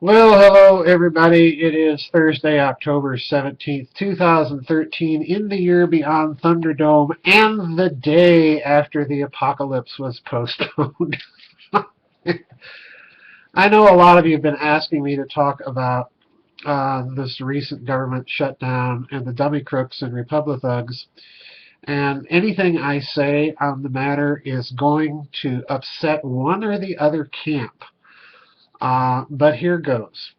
Well, hello everybody. It is Thursday, October 17th, 2013, in the year beyond Thunderdome, and the day after the apocalypse was postponed. I know a lot of you have been asking me to talk about this recent government shutdown and the dummy crooks and Republithugs, and anything I say on the matter is going to upset one or the other camp. But here goes.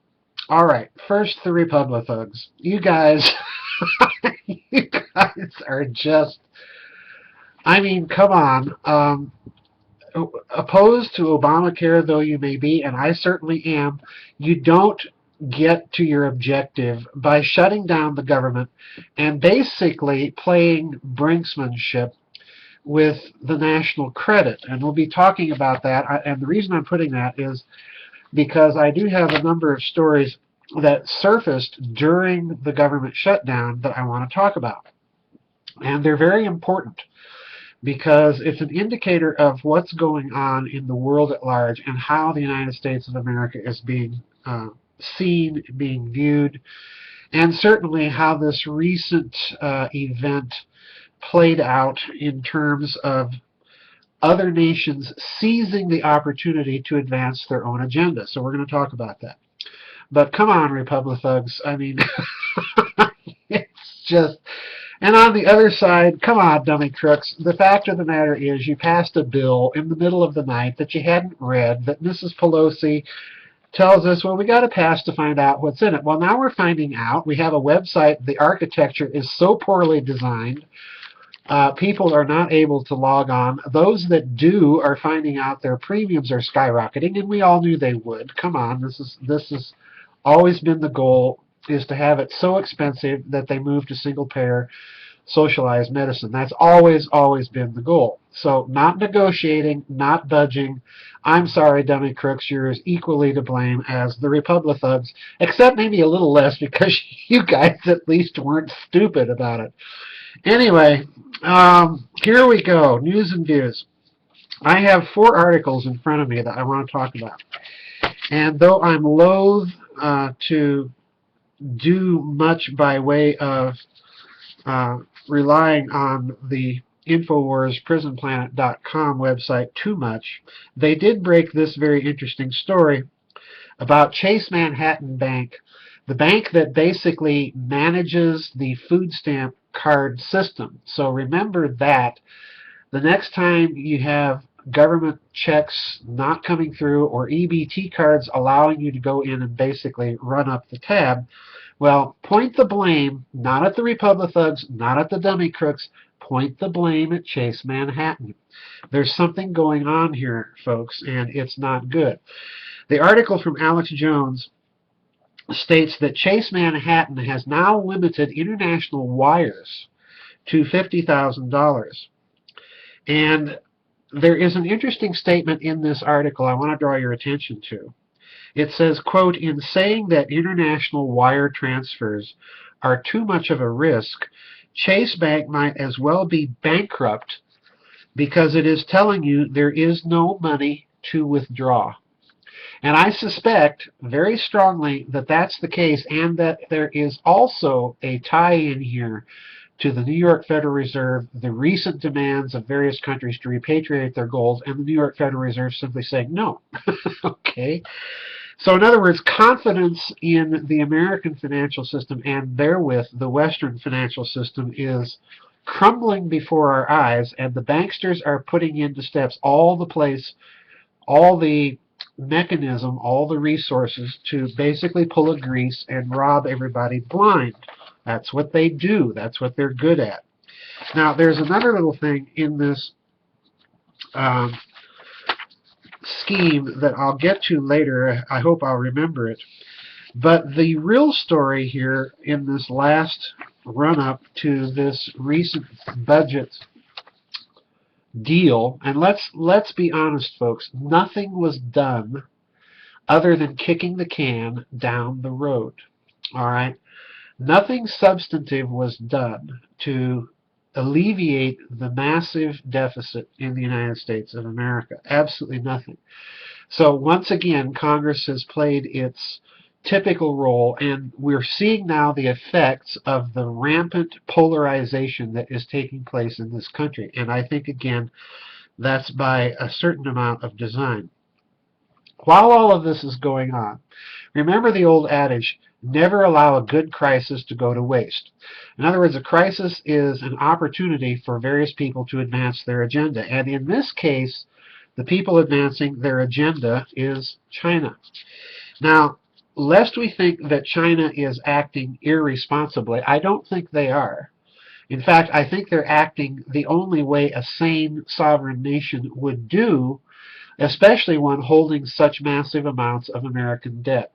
All right, first the Republicans. You guys, you guys are just. I mean, come on. Opposed to Obamacare though you may be, and I certainly am, you don't get to your objective by shutting down the government and basically playing brinksmanship with the national credit. And we'll be talking about that. And the reason I'm putting that is because I do have a number of stories that surfaced during the government shutdown that I want to talk about. And they're very important because it's an indicator of what's going on in the world at large and how the United States of America is being seen, being viewed, and certainly how this recent event played out in terms of other nations seizing the opportunity to advance their own agenda. So we're going to talk about that. But come on, Republicans. I mean, it's just. And on the other side, come on, dummy crooks. The fact of the matter is, you passed a bill in the middle of the night that you hadn't read, that Mrs. Pelosi tells us, well, we got to pass to find out what's in it. Well, now we're finding out. We have a website. The architecture is so poorly designed. People are not able to log on. Those that do are finding out their premiums are skyrocketing, and we all knew they would. Come on, this has always been the goal, is to have it so expensive that they move to single payer socialized medicine. That's always been the goal. So not negotiating, not budging. I'm sorry, dummy crooks, you're as equally to blame as the Republicans, except maybe a little less because you guys at least weren't stupid about it. Anyway, here we go. News and views. I have four articles in front of me that I want to talk about. And though I'm loath to do much by way of relying on the InfoWarsPrisonPlanet.com website too much, they did break this very interesting story about Chase Manhattan Bank, the bank that basically manages the food stamp card system. So remember that the next time you have government checks not coming through or EBT cards allowing you to go in and basically run up the tab, well, point the blame not at the Republicans, not at the dummy crooks, point the blame at Chase Manhattan. There's something going on here, folks, and it's not good. The article from Alex Jones states that Chase Manhattan has now limited international wires to $50,000. And there is an interesting statement in this article I want to draw your attention to. It says, quote, in saying that international wire transfers are too much of a risk, Chase Bank might as well be bankrupt because it is telling you there is no money to withdraw. And I suspect very strongly that that's the case, and that there is also a tie-in here to the New York Federal Reserve, the recent demands of various countries to repatriate their gold, and the New York Federal Reserve simply saying no. Okay? So in other words, confidence in the American financial system and therewith the Western financial system is crumbling before our eyes, and the banksters are putting into steps all the mechanism, all the resources to basically pull a grease and rob everybody blind. That's what they do. That's what they're good at. Now, there's another little thing in this um, scheme that I'll get to later. I hope I'll remember it. But the real story here in this last run-up to this recent budget deal, and let's be honest, folks, nothing was done other than kicking the can down the road. All right, nothing substantive was done to alleviate the massive deficit in the United States of America? Absolutely nothing. So once again, Congress has played its typical role, and we're seeing now the effects of the rampant polarization that is taking place in this country. And I think, again, that's by a certain amount of design. While all of this is going on, remember the old adage, never allow a good crisis to go to waste. In other words, a crisis is an opportunity for various people to advance their agenda. And in this case, the people advancing their agenda is China. Now, lest we think that China is acting irresponsibly, I don't think they are. In fact, I think they're acting the only way a sane sovereign nation would do, especially one holding such massive amounts of American debt.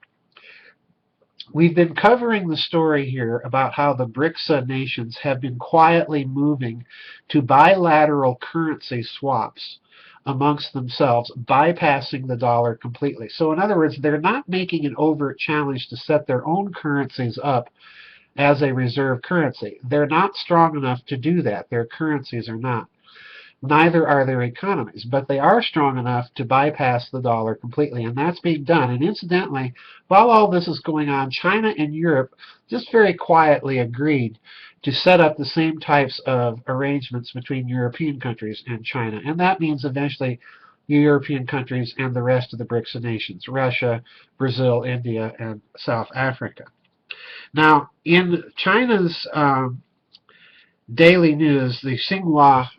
We've been covering the story here about how the BRICS nations have been quietly moving to bilateral currency swaps amongst themselves, bypassing the dollar completely. So in other words, they're not making an overt challenge to set their own currencies up as a reserve currency. They're not strong enough to do that. Their currencies are not. Neither are their economies, but they are strong enough to bypass the dollar completely, and that's being done. And incidentally, while all this is going on, China and Europe just very quietly agreed to set up the same types of arrangements between European countries and China, and that means eventually European countries and the rest of the BRICS nations, Russia, Brazil, India, and South Africa. Now, in China's daily news, the Xinhua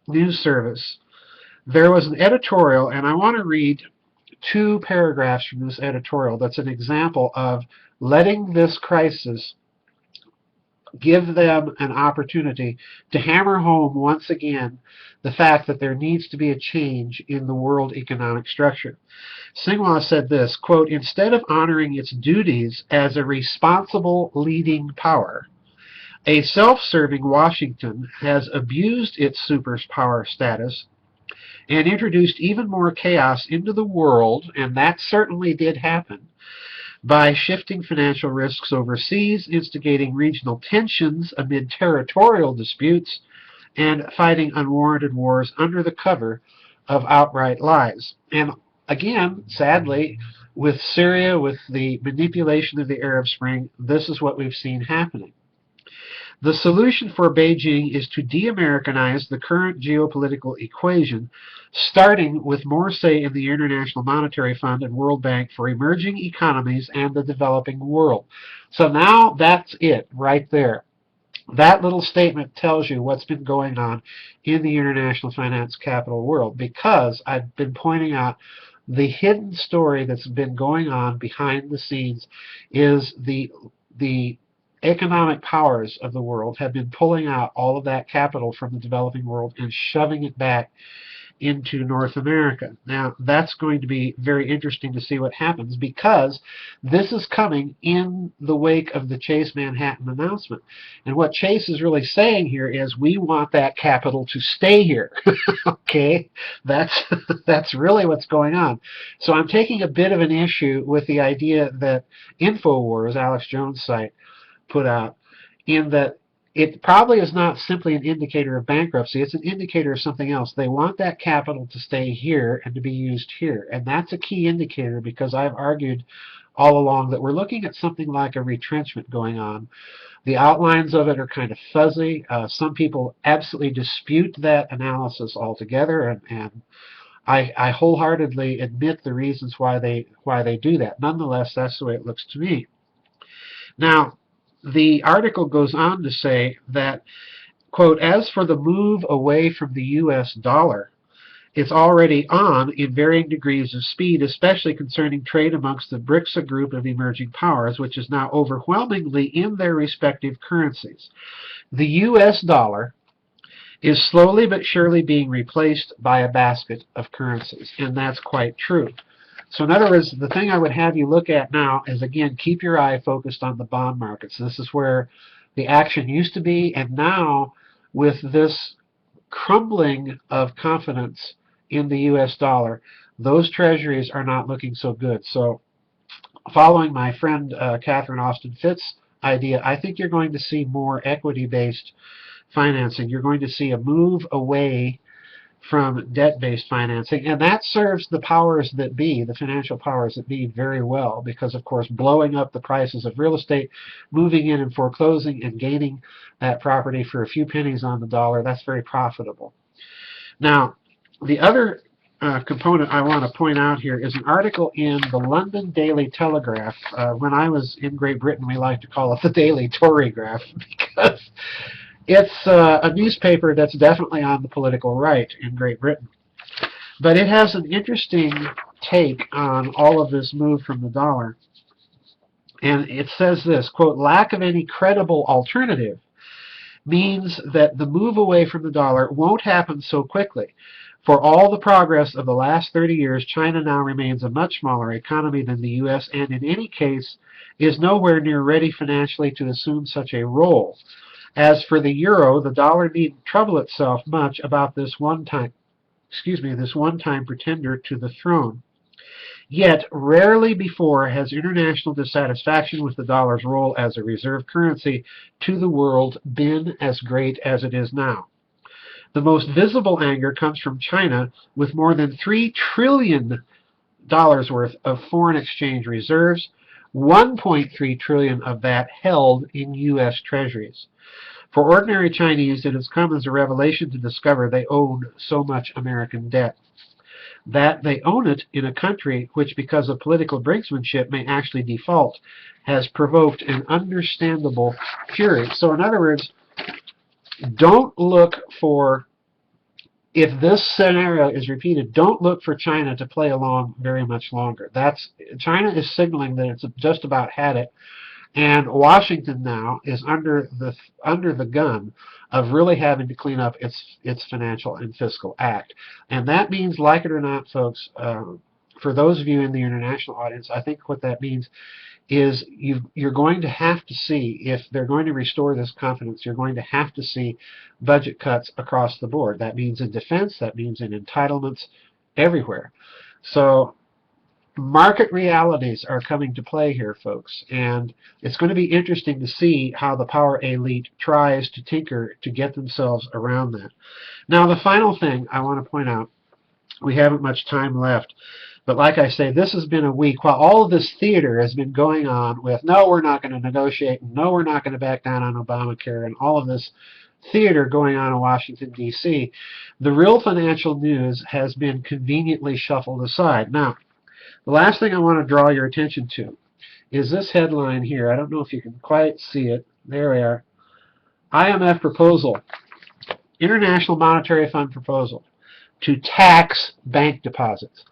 news service, there was an editorial, and I want to read two paragraphs from this editorial that's an example of letting this crisis give them an opportunity to hammer home once again the fact that there needs to be a change in the world economic structure. Xinhua said this, quote, instead of honoring its duties as a responsible leading power, a self-serving Washington has abused its superpower status and introduced even more chaos into the world, and that certainly did happen, by shifting financial risks overseas, instigating regional tensions amid territorial disputes, and fighting unwarranted wars under the cover of outright lies. And again, sadly, with Syria, with the manipulation of the Arab Spring, this is what we've seen happening. The solution for Beijing is to de-Americanize the current geopolitical equation, starting with more say in the International Monetary Fund and World Bank for emerging economies and the developing world. So now that's it right there. That little statement tells you what's been going on in the international finance capital world, because I've been pointing out the hidden story that's been going on behind the scenes is the economic powers of the world have been pulling out all of that capital from the developing world and shoving it back into North America. Now, that's going to be very interesting to see what happens, because this is coming in the wake of the Chase Manhattan announcement. And what Chase is really saying here is, we want that capital to stay here. Okay? That's really what's going on. So I'm taking a bit of an issue with the idea that InfoWars, Alex Jones' site, put out, in that it probably is not simply an indicator of bankruptcy, it's an indicator of something else. They want that capital to stay here and to be used here. And that's a key indicator, because I've argued all along that we're looking at something like a retrenchment going on. The outlines of it are kind of fuzzy. Some people absolutely dispute that analysis altogether, and I wholeheartedly admit the reasons why they do that. Nonetheless, that's the way it looks to me. Now, the article goes on to say that, quote, as for the move away from the U.S. dollar, it's already on in varying degrees of speed, especially concerning trade amongst the BRICS group of emerging powers, which is now overwhelmingly in their respective currencies. The U.S. dollar is slowly but surely being replaced by a basket of currencies, and that's quite true. So in other words, the thing I would have you look at now is, again, keep your eye focused on the bond markets. This is where the action used to be, and now with this crumbling of confidence in the U.S. dollar, those treasuries are not looking so good. So following my friend Catherine Austin Fitts' idea, I think you're going to see more equity-based financing. You're going to see a move away from debt-based financing, and that serves the powers that be, the financial powers that be, very well, because of course blowing up the prices of real estate, moving in and foreclosing and gaining that property for a few pennies on the dollar, that's very profitable. Now, the other component I want to point out here is an article in the London Daily Telegraph. When I was in Great Britain, we like to call it the Daily Torygraph, because it's a newspaper that's definitely on the political right in Great Britain. But it has an interesting take on all of this move from the dollar. And it says this, quote, lack of any credible alternative means that the move away from the dollar won't happen so quickly. For all the progress of the last 30 years, China now remains a much smaller economy than the U.S. and in any case is nowhere near ready financially to assume such a role. As for the euro, the dollar needn't trouble itself much about this one-time pretender to the throne. Yet, rarely before has international dissatisfaction with the dollar's role as a reserve currency to the world been as great as it is now. The most visible anger comes from China, with more than $3 trillion worth of foreign exchange reserves, 1.3 trillion of that held in U.S. treasuries. For ordinary Chinese, it has come as a revelation to discover they own so much American debt. That they own it in a country which, because of political brinksmanship, may actually default, has provoked an understandable fury. So in other words, don't look for, if this scenario is repeated, don't look for China to play along very much longer. China is signaling that it's just about had it. And Washington now is under the gun of really having to clean up its financial and fiscal act. And that means, like it or not, folks, for those of you in the international audience, I think what that means is you're going to have to see, if they're going to restore this confidence, you're going to have to see budget cuts across the board. That means in defense, that means in entitlements, everywhere. So market realities are coming to play here, folks, and it's going to be interesting to see how the power elite tries to tinker to get themselves around that. Now, the final thing I want to point out, we haven't much time left, but like I say, this has been a week while all of this theater has been going on with, no, we're not going to negotiate, and no, we're not going to back down on Obamacare, and all of this theater going on in Washington, D.C., the real financial news has been conveniently shuffled aside. Now, the last thing I want to draw your attention to is this headline here. I don't know if you can quite see it. There we are. IMF proposal, International Monetary Fund proposal, to tax bank deposits.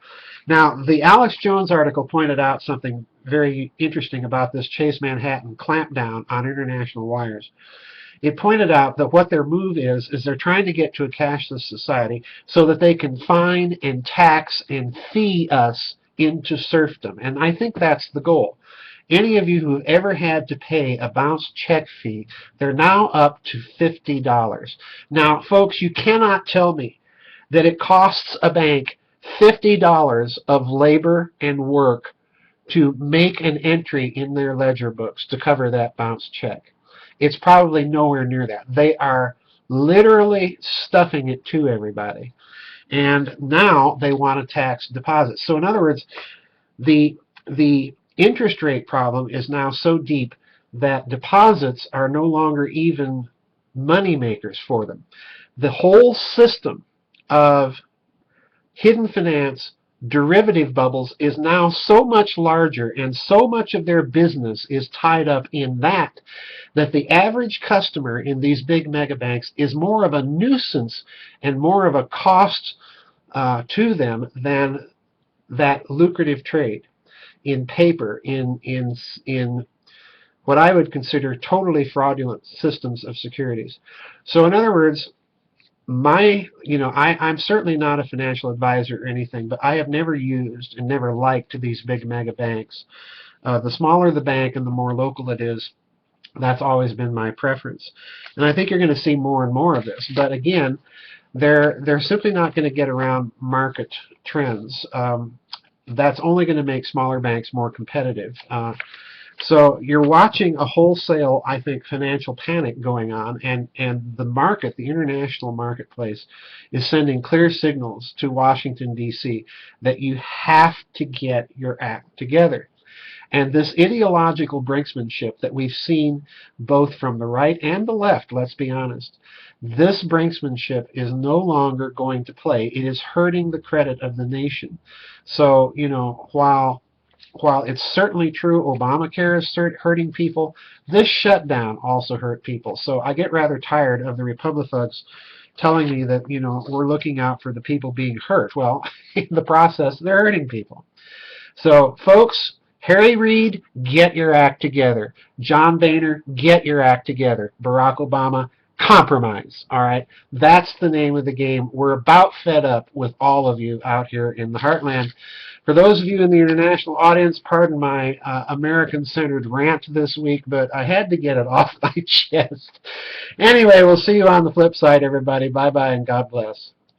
Now, the Alex Jones article pointed out something very interesting about this Chase Manhattan clampdown on international wires. It pointed out that what their move is they're trying to get to a cashless society so that they can fine and tax and fee us into serfdom. And I think that's the goal. Any of you who've ever had to pay a bounce check fee, they're now up to $50. Now, folks, you cannot tell me that it costs a bank $50 of labor and work to make an entry in their ledger books to cover that bounce check. It's probably nowhere near that. They are literally stuffing it to everybody. And now they want to tax deposits. So in other words, the interest rate problem is now so deep that deposits are no longer even money makers for them. The whole system of hidden finance, derivative bubbles is now so much larger, and so much of their business is tied up in that the average customer in these big mega banks is more of a nuisance and more of a cost to them than that lucrative trade in paper, in what I would consider totally fraudulent systems of securities. So in other words, I'm certainly not a financial advisor or anything, but I have never used and never liked these big mega banks. The smaller the bank and the more local it is, that's always been my preference. And I think you're going to see more and more of this. But again, they're simply not going to get around market trends. That's only going to make smaller banks more competitive. So you're watching a wholesale, I think, financial panic going on, and the market, the international marketplace, is sending clear signals to Washington, D.C. that you have to get your act together. And this ideological brinksmanship that we've seen both from the right and the left, let's be honest, this brinksmanship is no longer going to play. It is hurting the credit of the nation. So, while it's certainly true Obamacare is hurting people, this shutdown also hurt people. So I get rather tired of the Republicans telling me that, we're looking out for the people being hurt. Well, in the process, they're hurting people. So, folks, Harry Reid, get your act together. John Boehner, get your act together. Barack Obama, compromise. All right? That's the name of the game. We're about fed up with all of you out here in the heartland. For those of you in the international audience, pardon my American-centered rant this week, but I had to get it off my chest. Anyway, we'll see you on the flip side, everybody. Bye-bye and God bless.